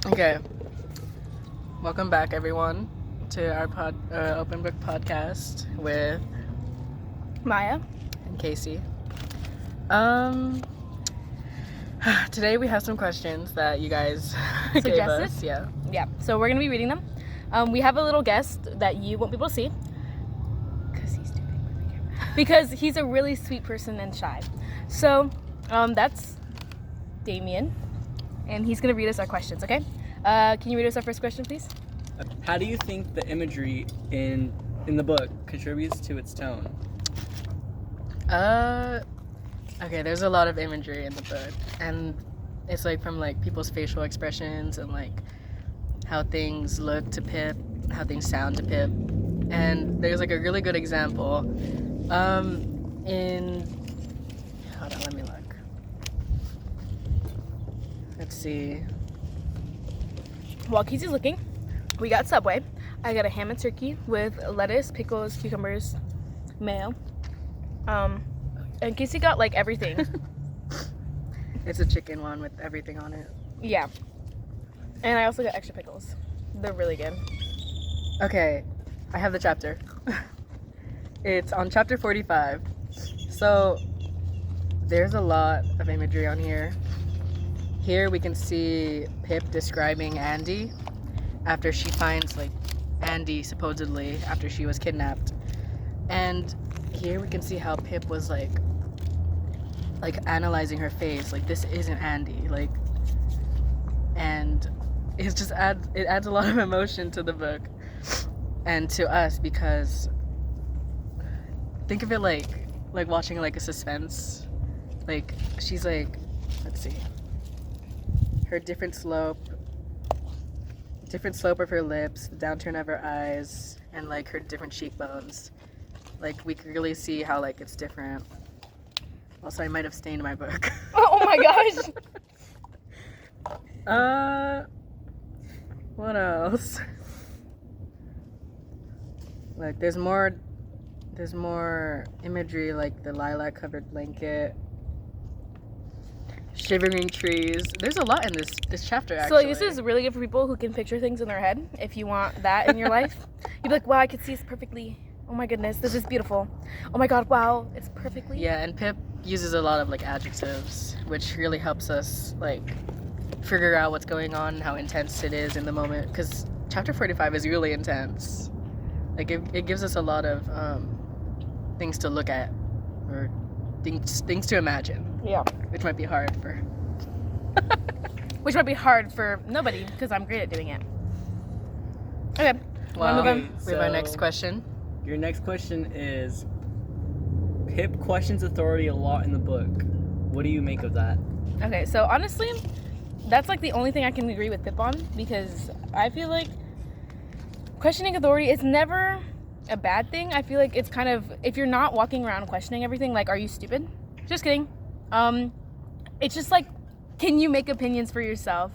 Okay, welcome back, everyone, to our open book podcast with Maya and Casey. Today we have some questions that you guys gave Suggested? us. Yeah. So we're gonna be reading them. We have a little guest that you won't be able to see because he's a really sweet person and shy. So that's Damien, and he's gonna read us our questions. Okay? Can you read us our first question, please? How do you think the imagery in the book contributes to its tone? Okay, there's a lot of imagery in the book, and it's like from like people's facial expressions and like how things look to Pip, how things sound to Pip. And there's like a really good example in hold on, let me look. Let's see. While Casey's looking, we got Subway. I got a ham and turkey with lettuce, pickles, cucumbers, mayo. And Casey got like everything. It's a chicken one with everything on it. Yeah. And I also got extra pickles. They're really good. Okay, I have the chapter. It's on chapter 45. So there's a lot of imagery on here. Here we can see Pip describing Andy after she finds like Andy supposedly after she was kidnapped. And here we can see how Pip was like analyzing her face, like this isn't Andy, like, and it adds a lot of emotion to the book and to us, because think of it like watching like a suspense, like she's like, let's see, her different slope of her lips, the downturn of her eyes, and like her different cheekbones. Like we can really see how like it's different. Also, I might have stained my book. Oh my gosh. What else? Like there's more imagery, like the lilac covered blanket, shivering trees. There's a lot in this chapter, actually. So like, this is really good for people who can picture things in their head. If you want that in your life, you'd be like, wow, I could see this perfectly. Oh my goodness, this is beautiful. Oh my god, wow, it's perfectly. Yeah, and Pip uses a lot of like adjectives, which really helps us like figure out what's going on, how intense it is in the moment, because chapter 45 is really intense. Like it gives us a lot of things to look at, or things to imagine. Yeah. Which might be hard for Which might be hard for nobody, because I'm great at doing it. Okay. Well, Wanna move on? we have our next question. Your next question is, Pip questions authority a lot in the book. What do you make of that? Okay, so honestly, that's like the only thing I can agree with Pip on, because I feel like questioning authority is never a bad thing. I feel like it's kind of, if you're not walking around questioning everything, like, are you stupid? Just kidding. It's just like, can you make opinions for yourself?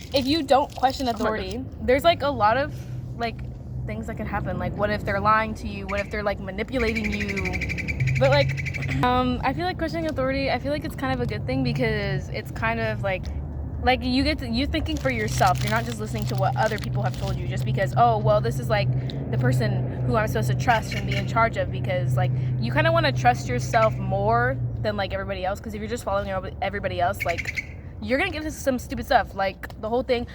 If you don't question authority, there's like a lot of like things that could happen. Like, what if they're lying to you? What if they're like manipulating you? But like, I feel like questioning authority, I feel like it's kind of a good thing, because it's kind of like you thinking for yourself. You're not just listening to what other people have told you just because, oh, well, this is like the person who I'm supposed to trust and be in charge of, because like you kind of want to trust yourself more than like everybody else, because if you're just following everybody else, like you're gonna get into some stupid stuff, like the whole thing,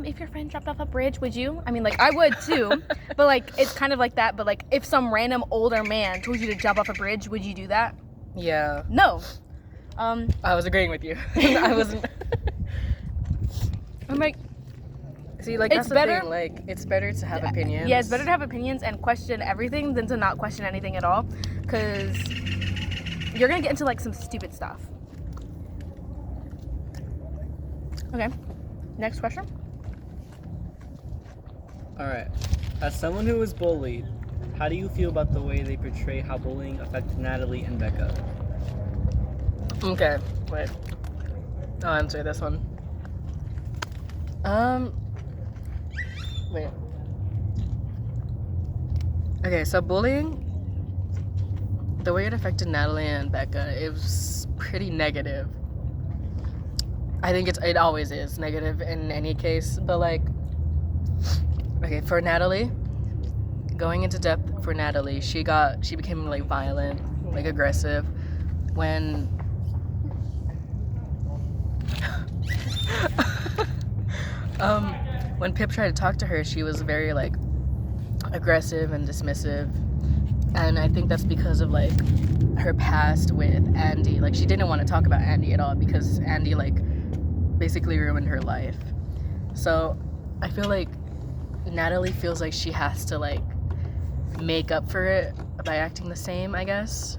if your friend dropped off a bridge, would you? I mean, like, I would too. But like it's kind of like that. But like if some random older man told you to jump off a bridge, would you do that? Yeah. No. I was agreeing with you. I wasn't. I'm like, see, like, it's that's better, the thing. Like, it's better to have opinions. Yeah, it's better to have opinions and question everything than to not question anything at all, because you're gonna get into like some stupid stuff. Okay, next question. Alright. As someone who was bullied, how do you feel about the way they portray how bullying affected Natalie and Becca? Okay, wait. I'll answer this one. Wait. Okay, so bullying, the way it affected Natalie and Becca, it was pretty negative. I think it always is negative in any case, but like, okay, for Natalie, going into depth for Natalie, she became like violent, like aggressive when when Pip tried to talk to her, she was very like aggressive and dismissive, and I think that's because of like her past with Andy. Like, she didn't want to talk about Andy at all because Andy like basically ruined her life. So I feel like Natalie feels like she has to like make up for it by acting the same, I guess.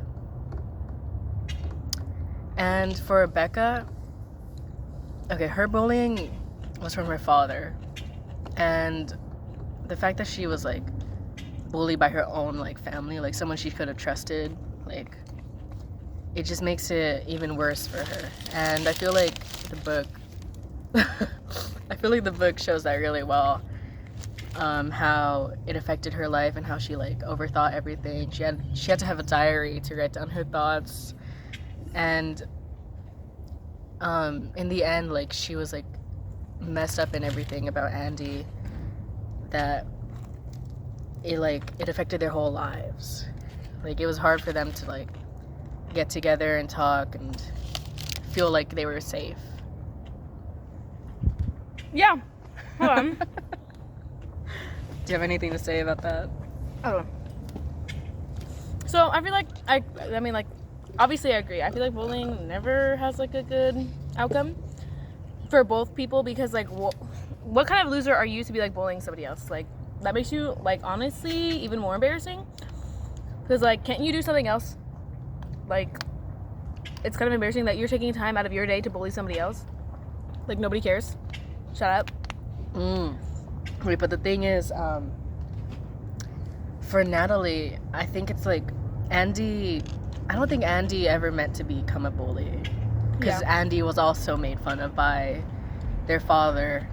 And for Becca, okay, her bullying was from her father, and the fact that she was like bullied by her own like family, like someone she could have trusted, like it just makes it even worse for her. And I feel like the book shows that really well, how it affected her life and how she like overthought everything. She had to have a diary to write down her thoughts, and in the end, like, she was like messed up in everything about Andy, that it affected their whole lives. Like, it was hard for them to like get together and talk and feel like they were safe. Yeah. Hold on. Do you have anything to say about that? I don't know. So I feel like I mean, like, obviously I agree. I feel like bullying never has like a good outcome for both people, because like what kind of loser are you to be like bullying somebody else? Like, that makes you like honestly even more embarrassing, because like, can't you do something else? Like, it's kind of embarrassing that you're taking time out of your day to bully somebody else. Like, nobody cares. Shut up. Wait, but the thing is, for Natalie, I think it's like Andy. I don't think Andy ever meant to become a bully, because Andy was also made fun of by their father.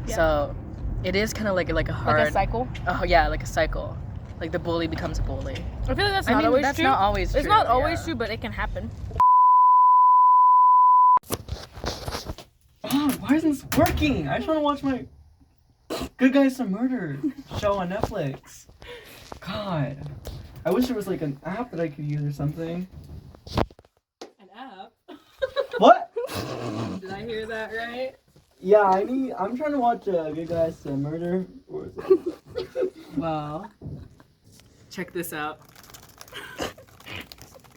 Yeah. So it is kind of like a hard, like a cycle. Oh yeah, like a cycle. Like, the bully becomes a bully. I feel like that's not always true. That's not always true. It's not always true, but it can happen. Oh, why isn't this working? I just want to watch my Good Guys to Murder show on Netflix. God. I wish there was like an app that I could use or something. An app? What? Did I hear that right? Yeah, I'm trying to watch Good Guys to Murder. Or is it? Well, check this out.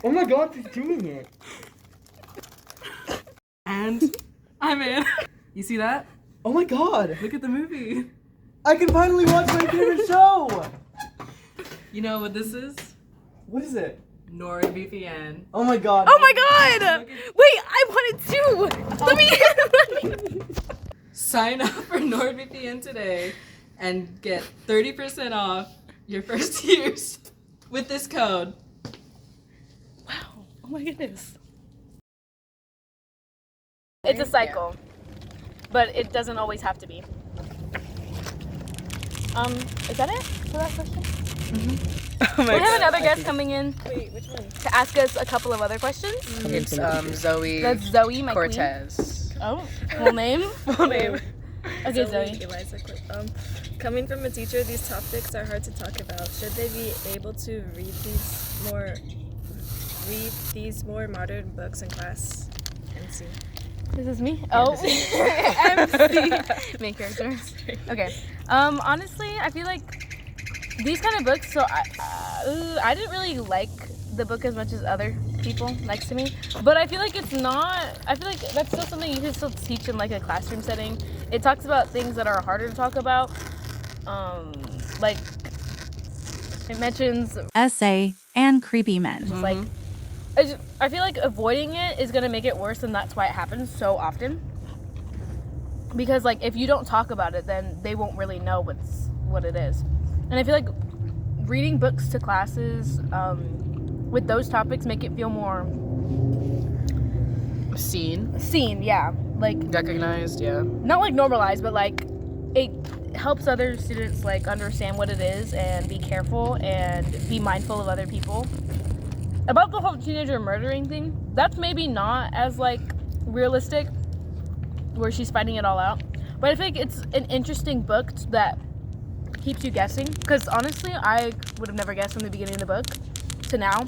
Oh my god, he's doing it. And I'm in. You see that? Oh my god. Look at the movie. I can finally watch my favorite show. You know what this is? What is it? NordVPN. Oh my god. Oh my god! Wait, I wanted to! Let me... Sign up for NordVPN today and get 30% off your first use with this code. Wow. Oh my goodness. It's a cycle. But it doesn't always have to be. Is that it for that question? Mm-hmm. We have another guest coming in. Wait, which one? To ask us a couple of other questions. It's Zoe. That's Zoe, my Cortez. queen. Oh, full name? Full name. Okay, Zoe. Eliza, coming from a teacher, these topics are hard to talk about. Should they be able to read these more modern books in class? MC. This is me. Oh, MC, main character. Okay. Honestly, I feel like these kind of books. So I didn't really like the book as much as other people next to me, but I feel like it's not. I feel like that's still something you can still teach in like a classroom setting. It talks about things that are harder to talk about. Like it mentions essay and creepy men. just like. I feel like avoiding it is going to make it worse, and that's why it happens so often. Because, like, if you don't talk about it, then they won't really know what it is. And I feel like reading books to classes with those topics make it feel more... Seen, yeah. Like... Recognized, yeah. Not, like, normalized, but, like, it helps other students, like, understand what it is and be careful and be mindful of other people. About the whole teenager murdering thing, that's maybe not as like realistic, where she's fighting it all out. But I think it's an interesting book that keeps you guessing, because honestly, I would have never guessed from the beginning of the book to now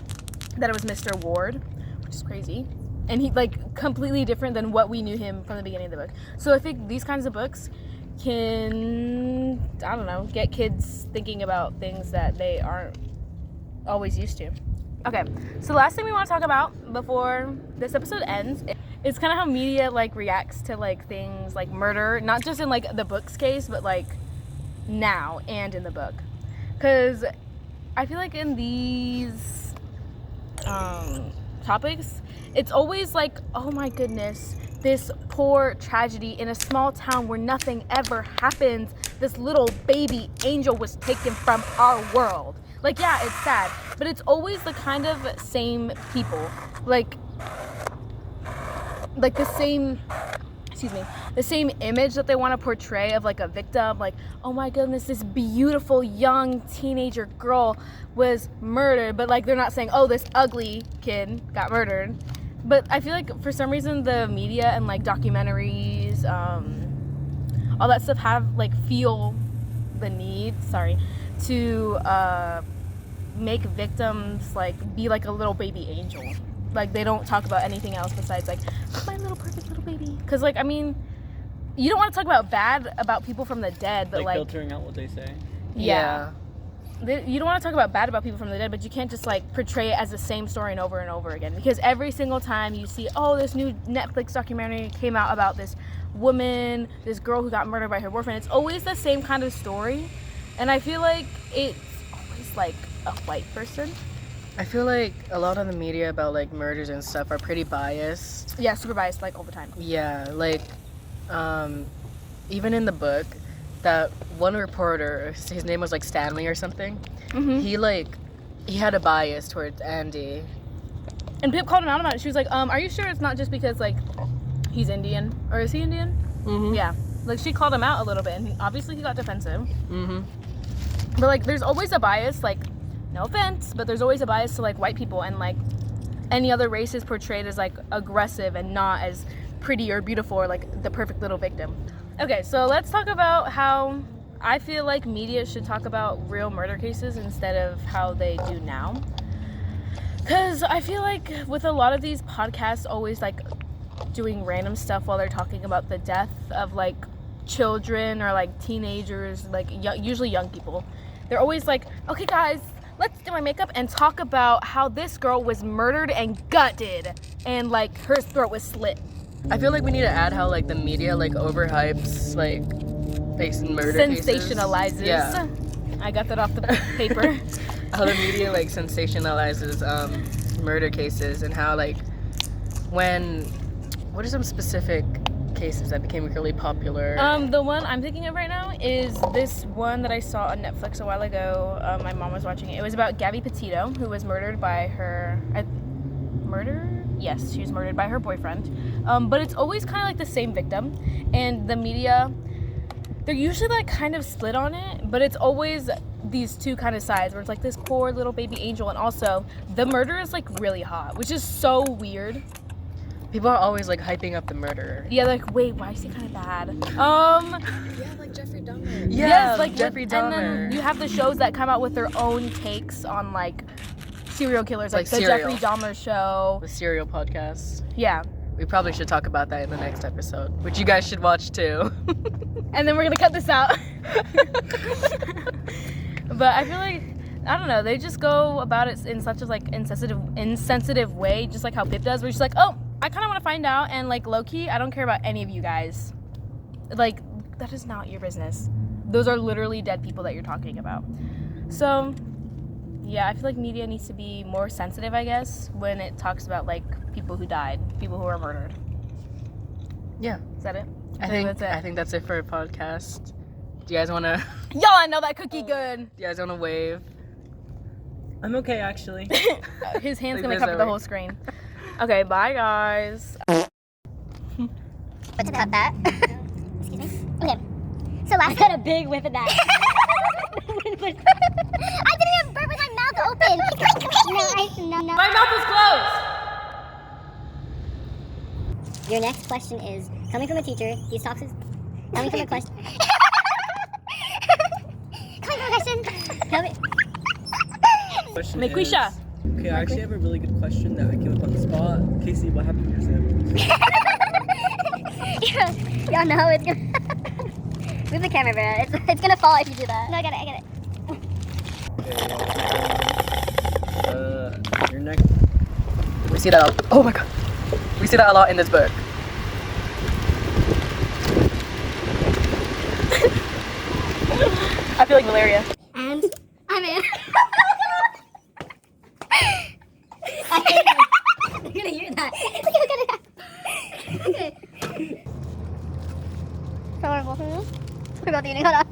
that it was Mr. Ward, which is crazy. And he, like, completely different than what we knew him from the beginning of the book. So I think these kinds of books can, I don't know, get kids thinking about things that they aren't always used to. Okay, so the last thing we want to talk about before this episode ends is kind of how media, like, reacts to, like, things like murder, not just in, like, the book's case, but, like, now and in the book. Because I feel like in these topics, it's always like, oh my goodness, this poor tragedy in a small town where nothing ever happens. This little baby angel was taken from our world. Like, yeah, it's sad, but it's always the kind of same people. Like the same, the same image that they want to portray of, like, a victim. Like, oh my goodness, this beautiful young teenager girl was murdered. But, like, they're not saying, oh, this ugly kid got murdered. But I feel like for some reason the media and, like, documentaries, all that stuff feel the need, to make victims, like, be like a little baby angel. Like, they don't talk about anything else besides, like, my little perfect little baby. Because, like, I mean, you don't want to talk about bad about people from the dead, but, like filtering out what they say. Yeah. You don't want to talk about bad about people from the dead, but you can't just, like, portray it as the same story and over again. Because every single time you see, oh, this new Netflix documentary came out about this woman, this girl who got murdered by her boyfriend, it's always the same kind of story. And I feel like it's always, like, a white person. I feel like a lot of the media about, like, murders and stuff are pretty biased. Yeah, super biased, like, all the time. Yeah, like, even in the book, that one reporter, his name was, like, Stanley or something, he had a bias towards Andy. And Pip called him out about it. She was like, are you sure it's not just because, like, he's Indian? Or is he Indian? Mm-hmm. Yeah. Like, she called him out a little bit, and obviously he got defensive. Mm-hmm. But, like, there's always a bias, like, no offense, but there's always a bias to, like, white people, and, like, any other race is portrayed as, like, aggressive and not as pretty or beautiful or, like, the perfect little victim. Okay, so let's talk about how I feel like media should talk about real murder cases instead of how they do now. Because I feel like with a lot of these podcasts always, like, doing random stuff while they're talking about the death of, like, children or, like, teenagers, like, usually young people, they're always like, okay, guys, let's do my makeup and talk about how this girl was murdered and gutted and, like, her throat was slit. I feel like we need to add how, like, the media, like, overhypes, like murder Sensationalizes. cases. Yeah. I got that off the paper. How the media, like, sensationalizes murder cases, and how, like, what are some specific cases that became really popular? The one I'm thinking of right now is this one that I saw on Netflix a while ago. My mom was watching it. It was about Gabby Petito, who was murdered by her... Yes, she was murdered by her boyfriend. But it's always kind of like the same victim. And the media, they're usually, like, kind of split on it. But it's always these two kind of sides where it's like this poor little baby angel. And also, the murderer is, like, really hot, which is so weird. People are always, like, hyping up the murderer. Yeah, like, wait, why is he kind of bad? Yeah, like Jeffrey Dahmer. Yeah, yes, like Jeffrey Dahmer. And then you have the shows that come out with their own takes on, like, serial killers, like the Serial. Jeffrey Dahmer show. The Serial podcast. Yeah. We probably should talk about that in the next episode, which you guys should watch too. And then we're gonna cut this out. But I feel like, I don't know, they just go about it in such a, like, insensitive way, just like how Pip does, where she's like, oh, I kind of want to find out, and, like, low-key, I don't care about any of you guys. Like, that is not your business. Those are literally dead people that you're talking about. So, yeah, I feel like media needs to be more sensitive, I guess, when it talks about, like, people who died, people who were murdered. Yeah. Is that it? I think that's it for a podcast. Do you guys wanna Y'all, I know that cookie good. wave? I'm okay, actually. His hand's Like gonna this cover the over. whole screen. Okay, bye guys. What's about that? Excuse me. Okay. So last I got a big whiff of that. I didn't even burp with my mouth open. No. My mouth is closed. Your next question is coming from a teacher. These talks is coming from a question. Coming from a question. Coming. Question Mequisha. is- Okay, I actually have a really good question that I came up on the spot. Casey, what happened to your sandwich? Y'all know it's gonna. Move the camera, bro. It's gonna fall if you do that. No, I get it. Your next. We see that. Oh my god. We see that a lot in this book. I feel like Valeria. And I'm in. You're gonna hear that. Okay. So horrible. We're about eating. Hold on.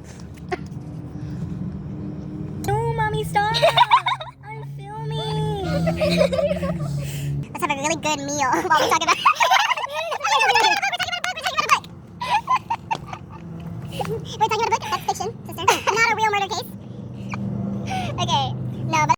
No, mommy, stop. I'm filming. Let's have a really good meal while we talk about. We're talking about